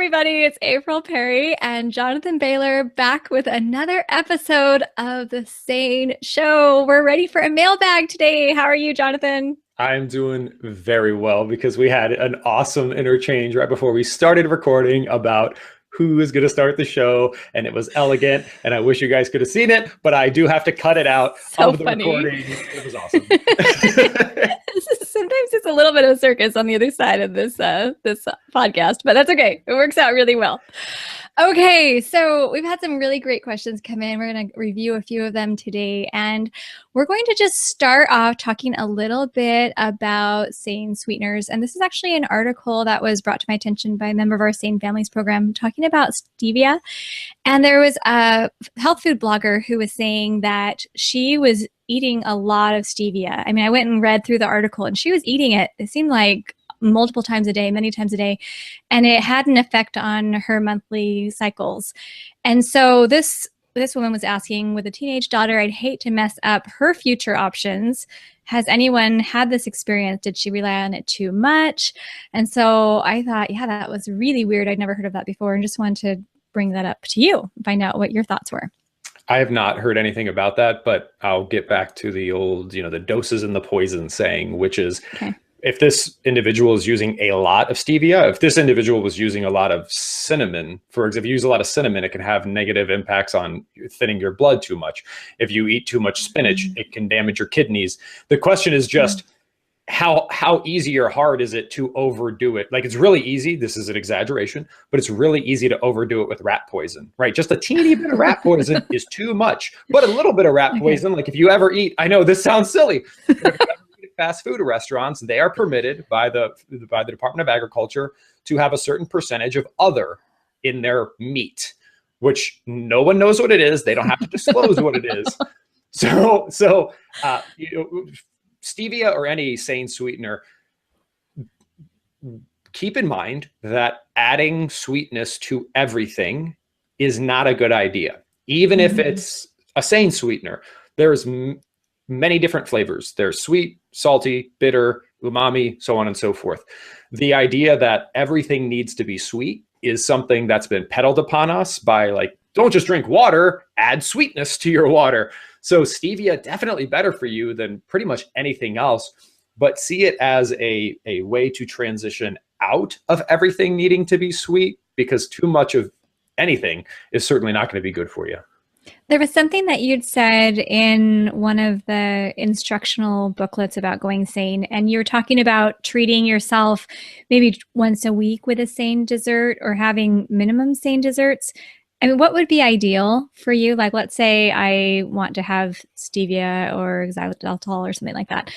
everybody. It's April Perry and Jonathan Bailor back with another episode of the Sane Show. We're ready for a mailbag today. How are you, Jonathan? I'm doing very well because we had an awesome interchange right before we started recording about who is going to start the show, and it was elegant, and I wish you guys could have seen it, but I do have to cut it out So of the funny. recording. It was awesome. Sometimes it's a little bit of a circus on the other side of this podcast, but that's okay. It works out really well. Okay, so we've had some really great questions come in. We're going to review a few of them today, and we're going to just start off talking a little bit about SANE sweeteners. And this is actually an article that was brought to my attention by a member of our SANE Families program talking about Stevia. And there was a health food blogger who was saying that she was eating a lot of Stevia. I mean, I went and read through the article, and she was eating it. It seemed like multiple times a day, many times a day, and it had an effect on her monthly cycles. And so this woman was asking, with a teenage daughter, I'd hate to mess up her future options. Has anyone had this experience? Did she rely on it too much? And so I thought, yeah, that was really weird. I'd never heard of that before, and just wanted to bring that up to you and find out what your thoughts were. I have not heard anything about that, but I'll get back to the old, the doses and the poison saying, which is, okay, if this individual is using a lot of stevia, if this individual was using a lot of cinnamon, for example, if you use a lot of cinnamon, it can have negative impacts on thinning your blood too much. If you eat too much spinach, it can damage your kidneys. The question is just how easy or hard is it to overdo it? Like, it's really easy. This is an exaggeration, but it's really easy to overdo it with rat poison, right? Just a teeny bit of rat poison is too much, but a little bit of rat poison, like if you ever eat, I know this sounds silly, fast food restaurants, they are permitted by the Department of Agriculture to have a certain percentage of other in their meat, which no one knows what it is. They don't have to disclose what it is. So stevia or any SANE sweetener, keep in mind that adding sweetness to everything is not a good idea. Even if it's a SANE sweetener, there's many different flavors. There's sweet, salty, bitter, umami, so on and so forth. The idea that everything needs to be sweet is something that's been peddled upon us by, like, don't just drink water, add sweetness to your water. So stevia, definitely better for you than pretty much anything else, but see it as a way to transition out of everything needing to be sweet, because too much of anything is certainly not going to be good for you. There was something that you'd said in one of the instructional booklets about going sane, and you were talking about treating yourself maybe once a week with a SANE dessert or having minimum SANE desserts. I mean, what would be ideal for you? Like, let's say I want to have stevia or xylitol or something like that.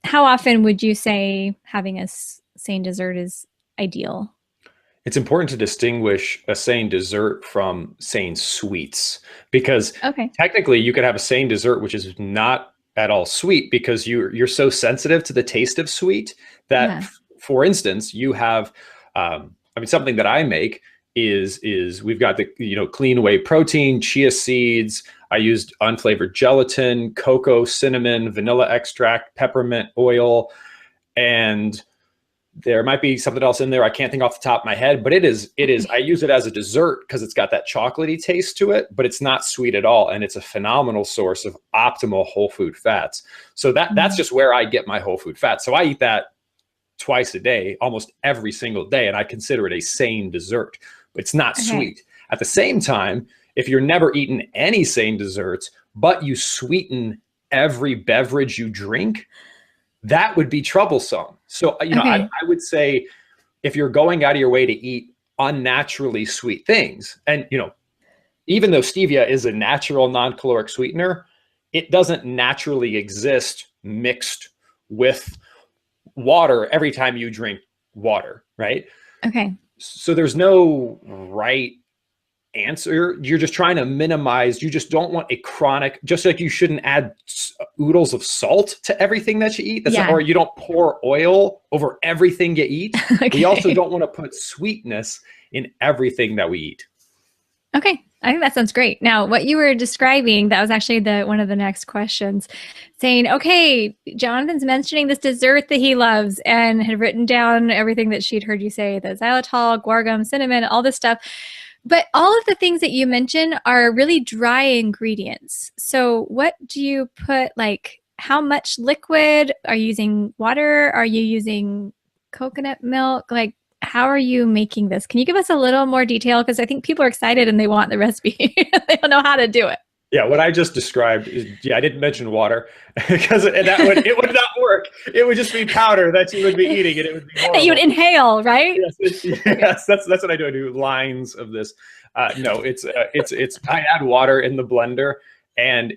How often would you say having a SANE dessert is ideal? It's important to distinguish a SANE dessert from SANE sweets, because technically you could have a SANE dessert which is not at all sweet, because you're so sensitive to the taste of sweet that, for instance, you have, something that I make is we've got the clean whey protein, chia seeds. I used unflavored gelatin, cocoa, cinnamon, vanilla extract, peppermint oil, and there might be something else in there I can't think off the top of my head, but it is I use it as a dessert because it's got that chocolatey taste to it, but it's not sweet at all, and it's a phenomenal source of optimal whole food fats. So that's just where I get my whole food fats. So I eat that twice a day, almost every single day, and I consider it a SANE dessert. But it's not sweet. At the same time, if you're never eaten any SANE desserts, but you sweeten every beverage you drink, that would be troublesome. So, I would say, if you're going out of your way to eat unnaturally sweet things, and, even though stevia is a natural non-caloric sweetener, it doesn't naturally exist mixed with water every time you drink water, right? Okay. So there's no right answer. You're just trying to minimize. You just don't want a chronic, just like you shouldn't add oodles of salt to everything that you eat. Or you don't pour oil over everything you eat. We also don't want to put sweetness in everything that we eat. Okay. I think that sounds great. Now, what you were describing, that was actually one of the next questions, saying, okay, Jonathan's mentioning this dessert that he loves and had written down everything that she'd heard you say, the xylitol, guar, cinnamon, all this stuff. But all of the things that you mentioned are really dry ingredients. So what do you put, like, how much liquid? Are you using water? Are you using coconut milk? Like, how are you making this? Can you give us a little more detail? Because I think people are excited and they want the recipe. They don't know how to do it. Yeah, what I just described is, yeah, I didn't mention water because it would not work. It would just be powder that you would be eating, and it would be horrible. That you would inhale, right? Yes, that's what I do. I do lines of this. No, it's I add water in the blender, and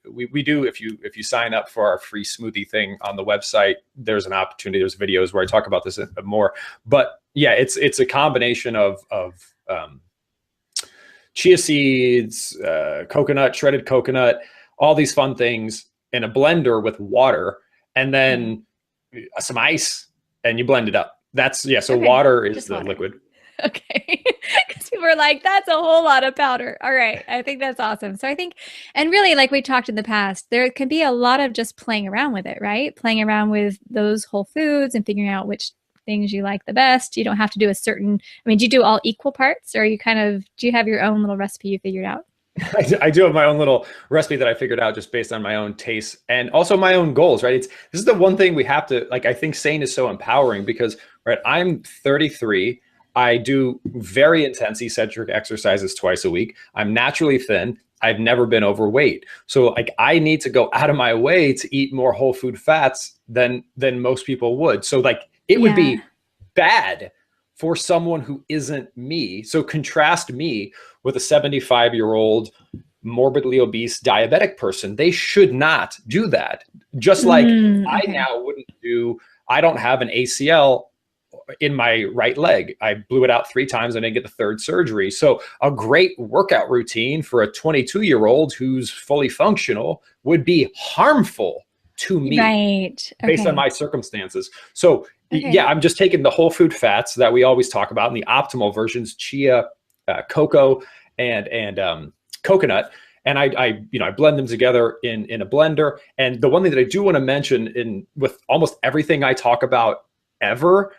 we do, if you sign up for our free smoothie thing on the website, there's an opportunity. There's videos where I talk about this more. But yeah, it's a combination of chia seeds, coconut, shredded coconut, all these fun things in a blender with water, and then some ice, and you blend it up. So okay. Water is the liquid. Okay. Because people are like, that's a whole lot of powder. All right. I think that's awesome. So I think, and really, like we talked in the past, there can be a lot of just playing around with it, right? Playing around with those whole foods and figuring out which things you like the best. You don't have to do do you do all equal parts, or do you have your own little recipe you figured out? I do have my own little recipe that I figured out just based on my own tastes and also my own goals, right? This is the one thing we have to, like, I think SANE is so empowering because, right, I'm 33. I do very intense eccentric exercises twice a week. I'm naturally thin. I've never been overweight. So like I need to go out of my way to eat more whole food fats than most people would. So like it would be bad for someone who isn't me. So contrast me with a 75-year-old morbidly obese diabetic person. They should not do that. Just like I now wouldn't I don't have an ACL in my right leg. I blew it out 3 times and I didn't get the 3rd surgery. So a great workout routine for a 22-year-old who's fully functional would be harmful to me based on my circumstances. So yeah, I'm just taking the whole food fats that we always talk about in the optimal versions, chia, cocoa, and coconut. And I blend them together in a blender. And the one thing that I do want to mention with almost everything I talk about ever,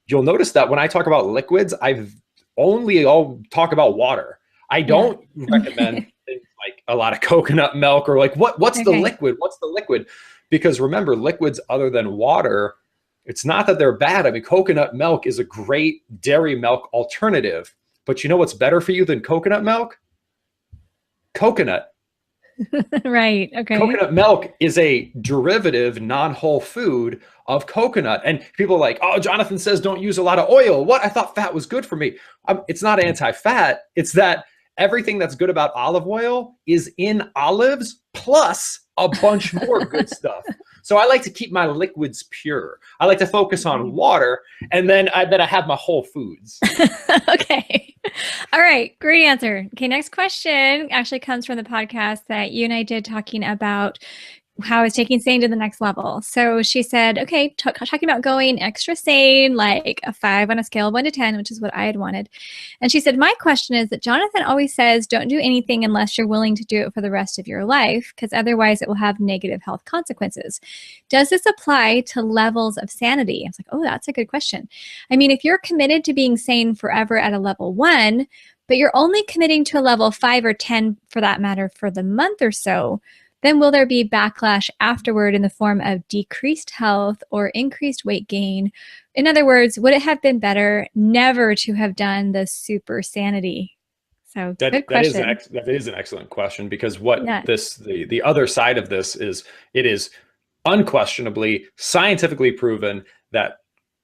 you'll notice that when I talk about liquids, I've only talk about water. I don't recommend things like a lot of coconut milk or like what's the liquid? What's the liquid? Because remember, liquids other than water, it's not that they're bad. I mean, coconut milk is a great dairy milk alternative. But you know what's better for you than coconut milk? Coconut. Right. Okay. Coconut milk is a derivative, non-whole food of coconut. And people are like, oh, Jonathan says don't use a lot of oil. What? I thought fat was good for me. It's not anti-fat. It's that everything that's good about olive oil is in olives plus a bunch more good stuff. So I like to keep my liquids pure. I like to focus on water, and then I have my whole foods. Okay. All right. Great answer. Okay. Next question actually comes from the podcast that you and I did talking about how is taking SANE to the next level. So she said, okay, talking about going extra sane, like a 5 on a scale of 1 to 10, which is what I had wanted. And she said, my question is that Jonathan always says, don't do anything unless you're willing to do it for the rest of your life, because otherwise it will have negative health consequences. Does this apply to levels of sanity? I was like, oh, that's a good question. I mean, if you're committed to being sane forever at a level 1, but you're only committing to a level 5 or 10 for that matter for the month or so, then will there be backlash afterward in the form of decreased health or increased weight gain? In other words, would it have been better never to have done the super sanity? So good question. That is an excellent question, because the other side of this is, it is unquestionably scientifically proven that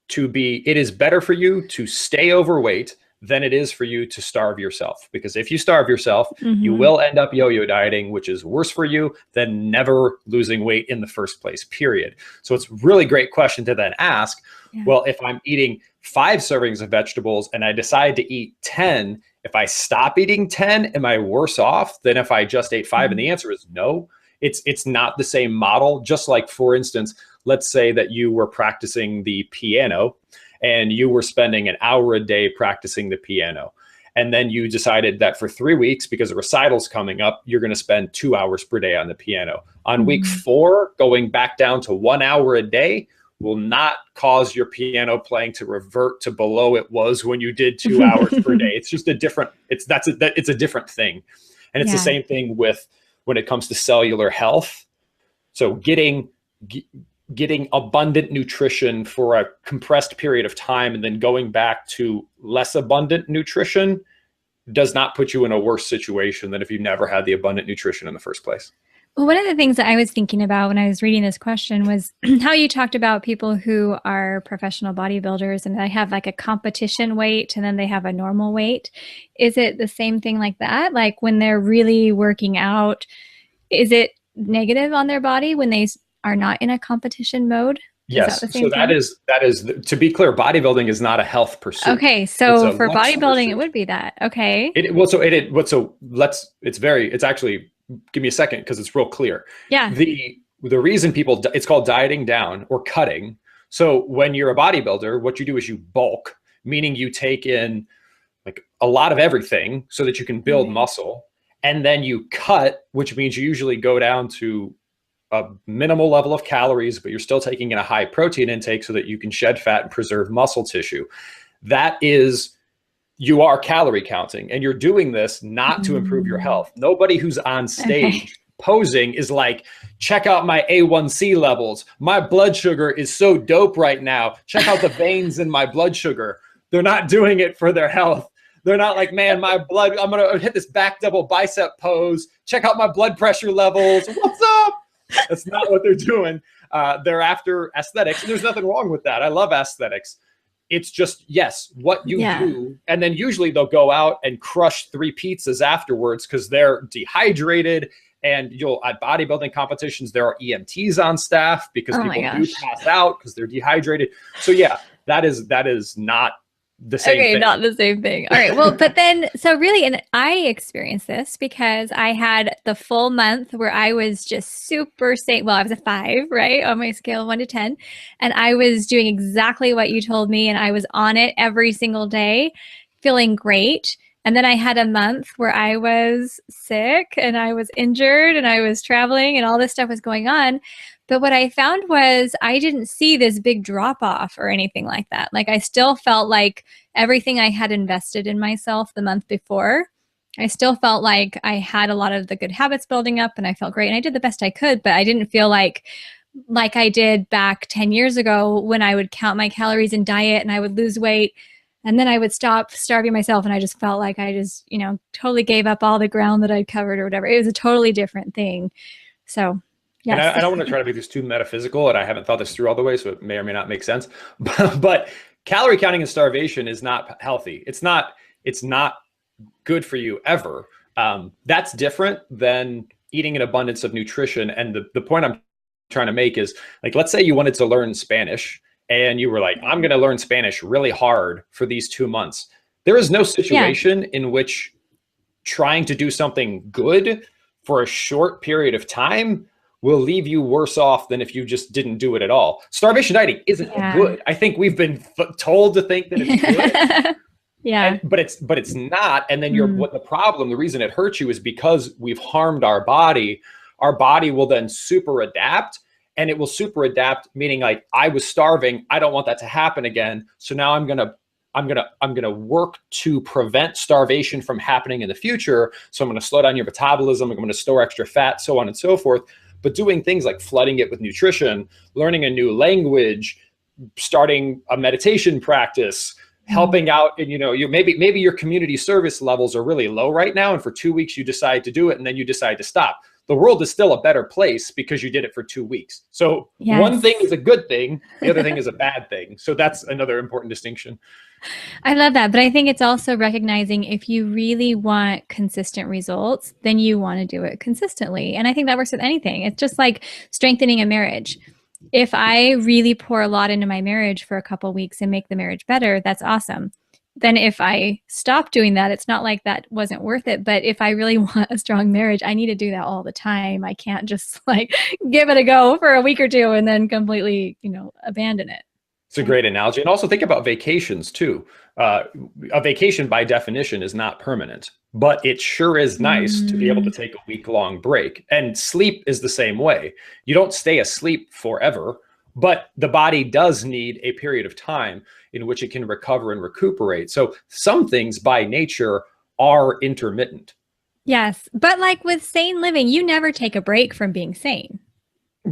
it is better for you to stay overweight than it is for you to starve yourself. Because if you starve yourself, you will end up yo-yo dieting, which is worse for you than never losing weight in the first place, period. So it's a really great question to then ask, well, if I'm eating 5 servings of vegetables and I decide to eat 10, if I stop eating 10, am I worse off than if I just ate 5? And the answer is no. It's not the same model. Just like, for instance, let's say that you were practicing the piano and you were spending an hour a day practicing the piano. And then you decided that for 3 weeks, because a recital's coming up, you're going to spend 2 hours per day on the piano. On week 4, going back down to 1 hour a day will not cause your piano playing to revert to below it was when you did 2 hours per day. It's just a different, it's a different thing. And it's the same thing with when it comes to cellular health. So getting abundant nutrition for a compressed period of time and then going back to less abundant nutrition does not put you in a worse situation than if you never had the abundant nutrition in the first place. Well, one of the things that I was thinking about when I was reading this question was how you talked about people who are professional bodybuilders and they have like a competition weight and then they have a normal weight. Is it the same thing like that? Like when they're really working out, is it negative on their body when they are not in a competition mode? Yes. So that is, to be clear, bodybuilding is not a health pursuit. Okay. So for bodybuilding, it would be that. Okay. It's actually, give me a second because it's real clear. Yeah. The reason it's called dieting down or cutting. So when you're a bodybuilder, what you do is you bulk, meaning you take in like a lot of everything so that you can build muscle. And then you cut, which means you usually go down to a minimal level of calories, but you're still taking in a high protein intake so that you can shed fat and preserve muscle tissue. That is, you are calorie counting, and you're doing this not to improve your health. Nobody who's on stage posing is like, check out my A1C levels. My blood sugar is so dope right now. Check out the veins in my blood sugar. They're not doing it for their health. They're not like, man, my blood, I'm going to hit this back double bicep pose. Check out my blood pressure levels. What's up? That's not what they're doing. They're after aesthetics. And there's nothing wrong with that. I love aesthetics. It's just, yes, what you do. And then usually they'll go out and crush 3 pizzas afterwards because they're dehydrated. And at bodybuilding competitions, there are EMTs on staff because people do pass out because they're dehydrated. So yeah, that is not the same thing. Not the same thing. All right. Well, but then, so really, and I experienced this because I had the full month where I was just super sane. Well, I was a 5, right? On my scale of 1 to 10. And I was doing exactly what you told me. And I was on it every single day, feeling great. And then I had a month where I was sick and I was injured and I was traveling and all this stuff was going on. But what I found was I didn't see this big drop off or anything like that. Like I still felt like everything I had invested in myself the month before, I still felt like I had a lot of the good habits building up and I felt great and I did the best I could, but I didn't feel like I did back 10 years ago when I would count my calories and diet and I would lose weight and then I would stop starving myself and I just felt like I just, totally gave up all the ground that I'd covered or whatever. It was a totally different thing. So yes. And I don't want to try to make this too metaphysical, and I haven't thought this through all the way, so it may or may not make sense. But calorie counting and starvation is not healthy. It's not good for you ever. That's different than eating an abundance of nutrition. And the point I'm trying to make is, like, let's say you wanted to learn Spanish and you were like, I'm going to learn Spanish really hard for these 2 months. There is no situation in which trying to do something good for a short period of time will leave you worse off than if you just didn't do it at all. Starvation dieting isn't good. I think we've been told to think that it's good. But it's not. And then the reason it hurts you is because we've harmed our body. Our body will then super adapt, and it will super adapt, meaning like, I was starving. I don't want that to happen again. So now I'm going to work to prevent starvation from happening in the future. So I'm going to slow down your metabolism. I'm going to store extra fat, so on and so forth. But doing things like flooding it with nutrition, learning a new language, starting a meditation practice, helping out, and maybe your community service levels are really low right now, and for 2 weeks you decide to do it, and then you decide to stop. The world is still a better place because you did it for 2 weeks. So one thing is a good thing, the other thing is a bad thing. So that's another important distinction. I love that. But I think it's also recognizing if you really want consistent results, then you want to do it consistently. And I think that works with anything. It's just like strengthening a marriage. If I really pour a lot into my marriage for a couple of weeks and make the marriage better, that's awesome. Then if I stop doing that, it's not like that wasn't worth it. But if I really want a strong marriage, I need to do that all the time. I can't just like give it a go for a week or two and then completely, abandon it. It's a great analogy. And also think about vacations too. A vacation by definition is not permanent, but it sure is nice to be able to take a week-long break. And sleep is the same way. You don't stay asleep forever, but the body does need a period of time in which it can recover and recuperate. So some things by nature are intermittent. Yes. But like with sane living, you never take a break from being sane.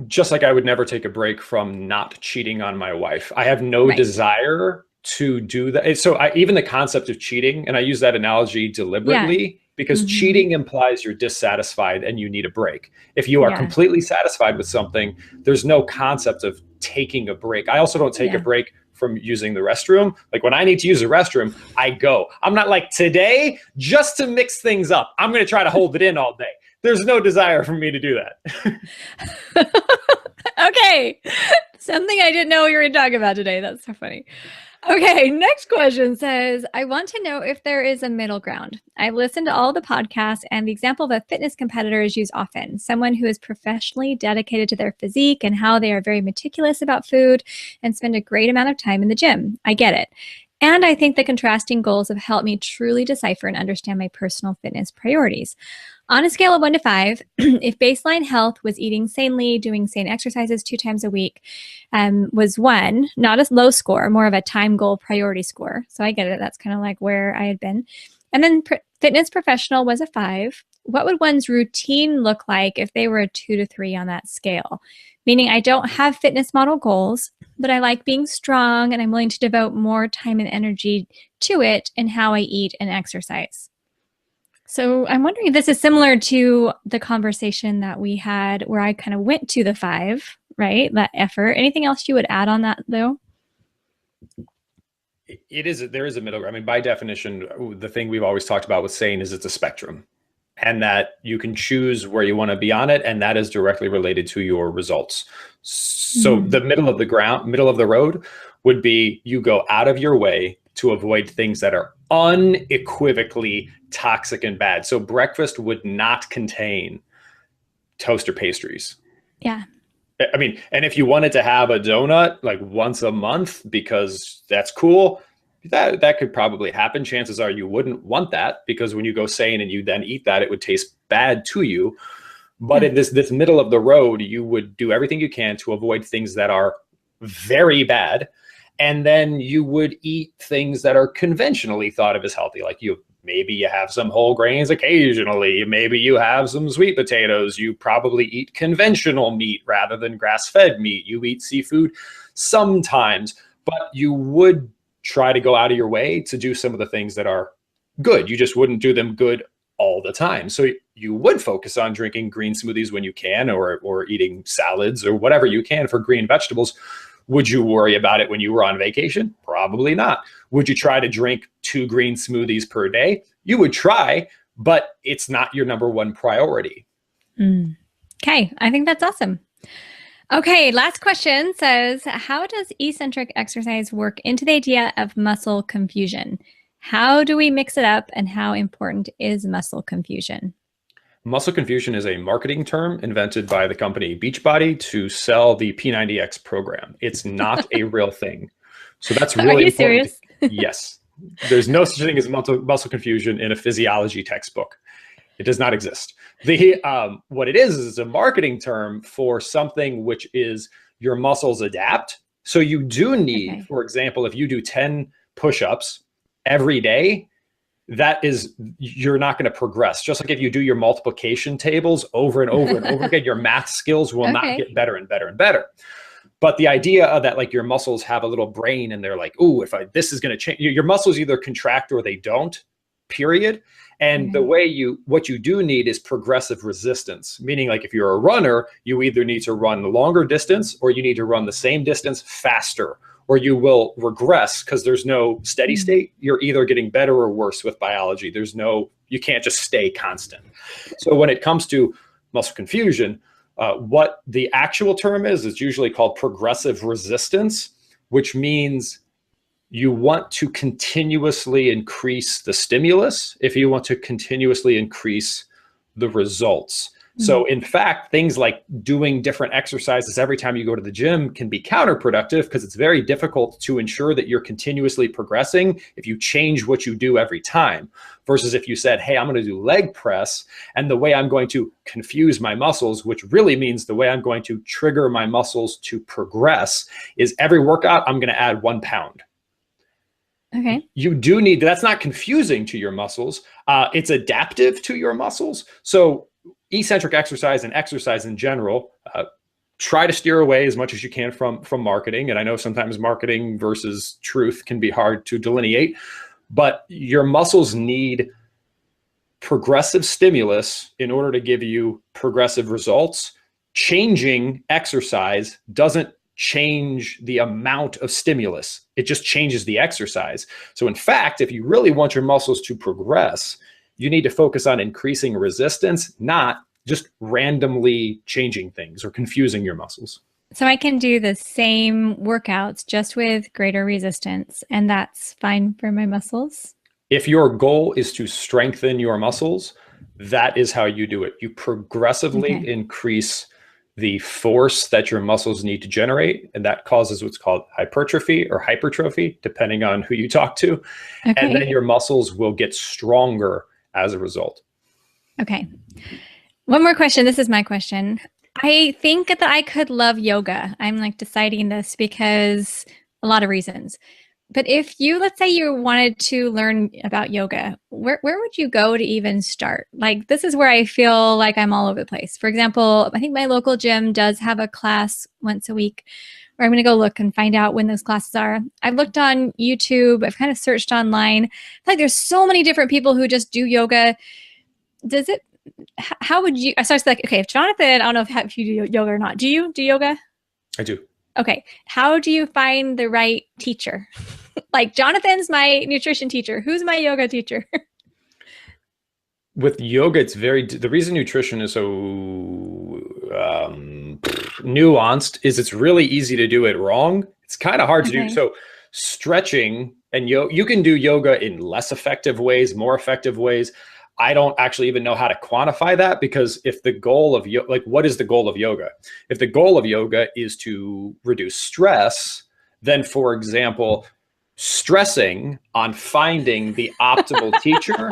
Just like I would never take a break from not cheating on my wife. I have no desire to do that. So even the concept of cheating, and I use that analogy deliberately because cheating implies you're dissatisfied and you need a break. If you are completely satisfied with something, there's no concept of taking a break. I also don't take a break from using the restroom. Like when I need to use the restroom, I go. I'm not like today, just to mix things up, I'm going to try to hold it in all day. There's no desire for me to do that. Okay. Something I didn't know we were going to talk about today. That's so funny. Okay. Next question says, I want to know if there is a middle ground. I've listened to all the podcasts and the example of a fitness competitor is used often. Someone who is professionally dedicated to their physique and how they are very meticulous about food and spend a great amount of time in the gym. I get it. And I think the contrasting goals have helped me truly decipher and understand my personal fitness priorities. On a scale of 1 to 5, if baseline health was eating sanely, doing sane exercises 2 times a week, was 1, not a low score, more of a time goal priority score. So I get it. That's kind of like where I had been. And then fitness professional was a 5. What would one's routine look like if they were a 2 to 3 on that scale? Meaning I don't have fitness model goals, but I like being strong and I'm willing to devote more time and energy to it in how I eat and exercise. So I'm wondering if this is similar to the conversation that we had where I kind of went to the 5, right? That effort. Anything else you would add on that though? There is a middle ground. I mean, by definition, the thing we've always talked about with SANE is it's a spectrum and that you can choose where you want to be on it. And that is directly related to your results. So the middle of the road would be you go out of your way to avoid things that are unequivocally toxic and bad. So breakfast would not contain toast or pastries. Yeah. I mean, and if you wanted to have a donut like once a month because that's cool, that could probably happen. Chances are you wouldn't want that because when you go sane and you then eat that, it would taste bad to you. But in this middle of the road, you would do everything you can to avoid things that are very bad. And then you would eat things that are conventionally thought of as healthy. Like maybe you have some whole grains occasionally. Maybe you have some sweet potatoes. You probably eat conventional meat rather than grass-fed meat. You eat seafood sometimes, but you would try to go out of your way to do some of the things that are good. You just wouldn't do them good all the time. So you would focus on drinking green smoothies when you can, or eating salads or whatever you can for green vegetables. Would you worry about it when you were on vacation? Probably not. Would you try to drink 2 green smoothies per day? You would try, but it's not your number one priority. Okay, I think that's awesome. Okay, last question says, how does eccentric exercise work into the idea of muscle confusion? How do we mix it up and how important is muscle confusion? Muscle confusion is a marketing term invented by the company Beachbody to sell the P90X program. It's not a real thing. So that's really important. Are you serious? Yes. There's no such thing as muscle confusion in a physiology textbook. It does not exist. What it is a marketing term for something which is your muscles adapt. So you do need, for example, if you do 10 push-ups every day, you're not going to progress. Just like if you do your multiplication tables over and over and over again, your math skills will not get better and better and better. But the idea of that, like your muscles have a little brain and they're like, ooh, this is going to change. Your muscles either contract or they don't, period. And what you do need is progressive resistance, meaning like if you're a runner, you either need to run the longer distance or you need to run the same distance faster, or you will regress because there's no steady state. You're either getting better or worse with biology. You can't just stay constant. So when it comes to muscle confusion, what the actual term is usually called progressive resistance, which means you want to continuously increase the stimulus if you want to continuously increase the results. So in fact, things like doing different exercises every time you go to the gym can be counterproductive because it's very difficult to ensure that you're continuously progressing if you change what you do every time. Versus if you said, hey, I'm going to do leg press, and the way I'm going to confuse my muscles, which really means the way I'm going to trigger my muscles to progress, is every workout, I'm going to add 1 pound. Okay. You do need, that's not confusing to your muscles. It's adaptive to your muscles. So eccentric exercise and exercise in general, try to steer away as much as you can from marketing. And I know sometimes marketing versus truth can be hard to delineate, but your muscles need progressive stimulus in order to give you progressive results. Changing exercise doesn't change the amount of stimulus. It just changes the exercise. So in fact, if you really want your muscles to progress, you need to focus on increasing resistance, not just randomly changing things or confusing your muscles. So I can do the same workouts just with greater resistance, and that's fine for my muscles? If your goal is to strengthen your muscles, that is how you do it. You progressively increase the force that your muscles need to generate, and that causes what's called hypertrophy or hypertrophy, depending on who you talk to. And then your muscles will get stronger as a result. Okay. One more question. This is my question. I think that I could love yoga. I'm like deciding this because a lot of reasons. But if you, let's say you wanted to learn about yoga, where would you go to even start? Like, this is where I feel like I'm all over the place. For example, I think my local gym does have a class once a week where I'm going to go look and find out when those classes are. I've looked on YouTube. I've kind of searched online. I feel like there's so many different people who just do yoga. Does it, how would you, so I was like, okay, if Jonathan, I don't know if you do yoga or not. Do you do yoga? I do. Okay. How do you find the right teacher? Like, Jonathan's my nutrition teacher. Who's my yoga teacher? With yoga, it's the reason nutrition is so nuanced is it's really easy to do it wrong. It's kind of hard to do. So stretching and you can do yoga in less effective ways, more effective ways. I don't actually even know how to quantify that, because if the goal of like, what is the goal of yoga? If the goal of yoga is to reduce stress, then for example, stressing on finding the optimal teacher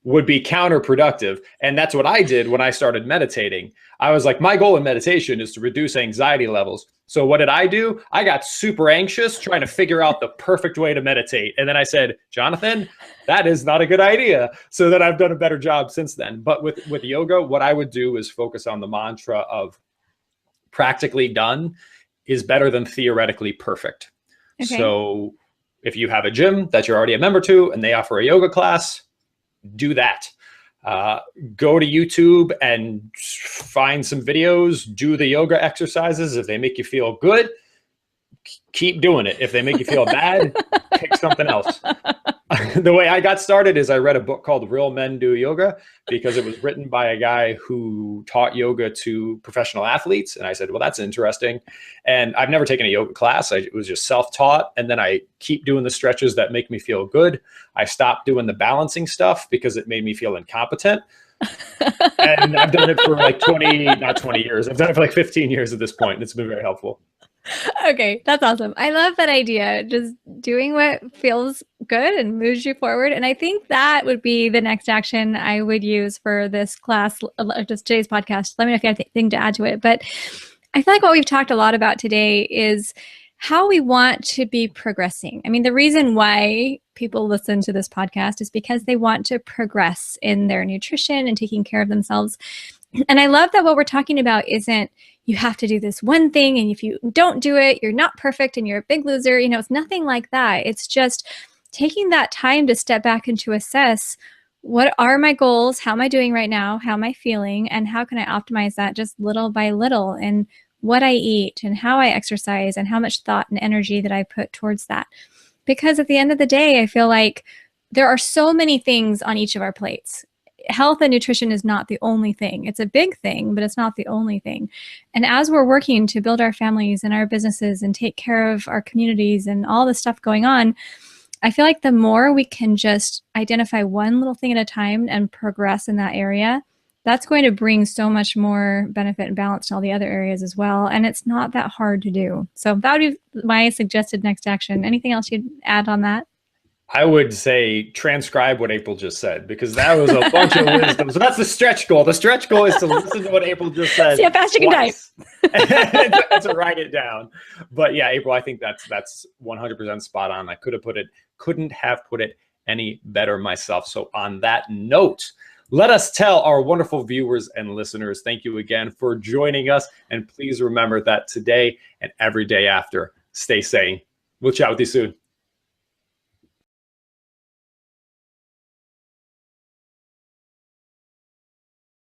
would be counterproductive. And that's what I did when I started meditating. I was like, my goal in meditation is to reduce anxiety levels. So what did I do? I got super anxious trying to figure out the perfect way to meditate. And then I said, Jonathan, that is not a good idea. So then I've done a better job since then. But with yoga, what I would do is focus on the mantra of practically done is better than theoretically perfect. Okay. So if you have a gym that you're already a member to and they offer a yoga class, do that. Go to YouTube and find some videos, do the yoga exercises. If they make you feel good, keep doing it. If they make you feel bad, pick something else. The way I got started is I read a book called Real Men Do Yoga, because it was written by a guy who taught yoga to professional athletes. And I said, well, that's interesting. And I've never taken a yoga class. It was just self-taught. And then I keep doing the stretches that make me feel good. I stopped doing the balancing stuff because it made me feel incompetent. And I've done it for like not 20 years. I've done it for like 15 years at this point. And it's been very helpful. Okay, that's awesome. I love that idea. Just doing what feels good and moves you forward. And I think that would be the next action I would use for this class, just today's podcast. Let me know if you have anything to add to it. But I feel like what we've talked a lot about today is how we want to be progressing. I mean, the reason why people listen to this podcast is because they want to progress in their nutrition and taking care of themselves. And I love that what we're talking about isn't you have to do this one thing, and if you don't do it, you're not perfect and you're a big loser. You know, it's nothing like that. It's just taking that time to step back and to assess, what are my goals? How am I doing right now? How am I feeling? And how can I optimize that just little by little in what I eat and how I exercise and how much thought and energy that I put towards that. Because at the end of the day, I feel like there are so many things on each of our plates. Health and nutrition is not the only thing. It's a big thing, but it's not the only thing. And as we're working to build our families and our businesses and take care of our communities and all the stuff going on, I feel like the more we can just identify one little thing at a time and progress in that area, that's going to bring so much more benefit and balance to all the other areas as well. And it's not that hard to do. So that would be my suggested next action. Anything else you'd add on that? I would say transcribe what April just said, because that was a bunch of wisdom. So that's the stretch goal. The stretch goal is to listen to what April just said. See how fast you can type. and to write it down. But yeah, April, I think that's 100% spot on. I couldn't have put it any better myself. So on that note, let us tell our wonderful viewers and listeners, thank you again for joining us. And please remember that today and every day after, stay sane. We'll chat with you soon.